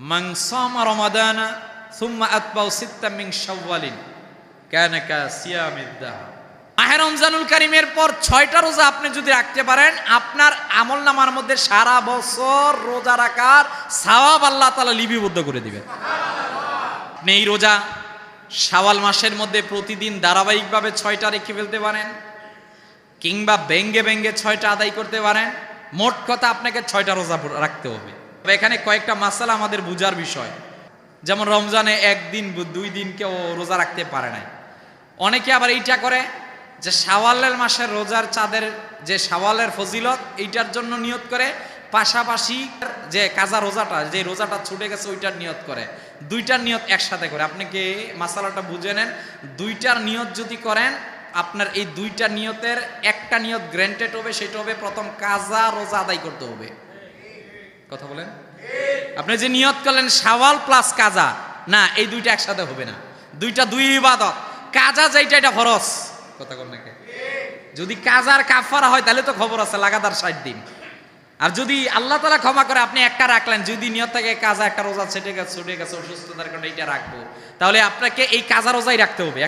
মান সামা রমাদানা সুম্মা আতবাউ সিত্তাম মিন শাওয়ালিন কানা কাসিয়ামিদ দাহর। মাহে রমজানুল কারীমের পর 6টা রোজা আপনি যদি রাখতে পারেন, আপনার আমলনামার মধ্যে সারা বছর রোজা রাখার সওয়াব আল্লাহ তাআলা লিপিবদ্ধ করে দিবেন। আপনি এই রোজা শাওয়াল মাসের মধ্যে প্রতিদিন ধারাবাহিকভাবে 6টা রেখে ফেলতে পারেন, কিংবা ব্যঙ্গে ব্যঙ্গে 6টা আদায় করতে পারেন। মোট কথা আপনাকে 6টা রোজা রাখতে হবে। এখানে কয়েকটা মাসালা আমাদের বুঝার বিষয়। যেমন রমজানে 1 দিন 2 দিন কেউ রোজা রাখতে পারে নাই। অনেকে আবার এইটা করে যে শাওয়ালের মাসের রোজার চাঁদের যে শাওয়ালের ফজিলত, এইটার জন্য নিয়ত করে, পাশাপাশি যে কাজা রোজাটা, যে রোজাটা ছুটে গেছে ওইটার নিয়ত করে। 2টার নিয়ত একসাথে করে। আপনি কি মাসালাটা বুঝে নেন? 2টার নিয়ত যদি করেন, আপনার এই 2টা নিয়তের একটা নিয়ত গ্র্যান্টেড হবে, সেটা হবে প্রথম কাজা রোজা আদায় করতে হবে। কথা বলেন? আপনি যে নিয়ত করলেন শাওয়াল প্লাস কাজা, না, এই 2টা একসাথে হবে না। 2টা 2 ইবাদত। কাজা যেটা এটা ফরজ। কথা বল নাকি? যদি কাজার কাফারা হয় তাহলে তো খবর আছে, লাগাতার 60 দিন। আর যদি আল্লাহ তাআলা ক্ষমা করে আপনি একটা রাখলেন, যদি নিয়ত থাকে কাজা একটা রোজা ছুটে গেছে অসুস্থতার কারণে এইটা রাখবো, তাহলে আপনাকে এই কাজা রোজাই রাখতে হবে।